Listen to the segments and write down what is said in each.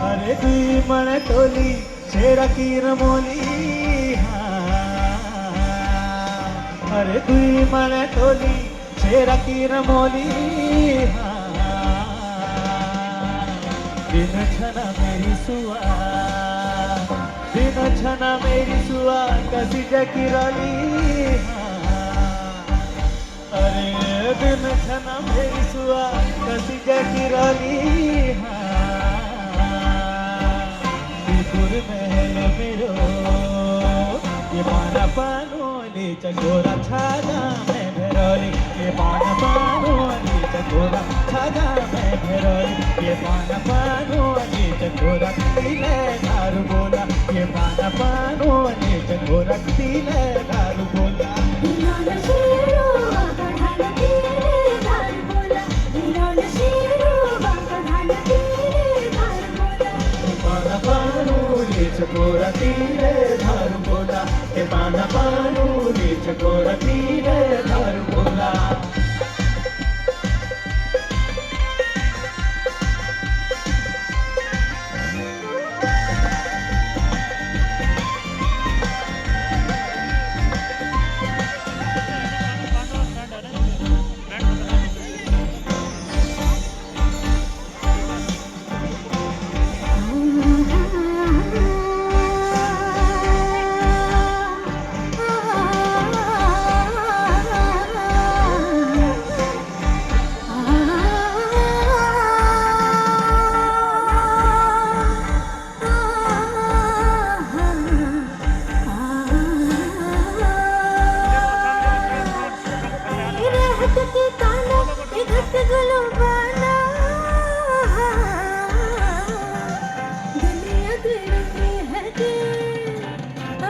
अरे तुई मन टोली शेरा की रमोली अरे तुई मन टोली शेरा की रमोली दिन छना मेरी सुआ दिन छना मेरी सुआ कसी जकी रली अरे दिन छना मेरी सुआ कसी जकी रली महल मेरो ये पाना पानोली चकोरा छागा मैं भेरोली ये पाना पानोली चकोरा छागा मैं भेरोली ये पाना पानोली चकोरा तिले दारू बोला ये पाना पानोली चकोरा तिले दारू बोला चकोरा तीरे धारू बोला के पाना पानूरी चकोरा तीरे धारू बोला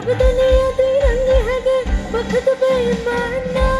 अब दुनिया दी रंग है वक्त बेईमाना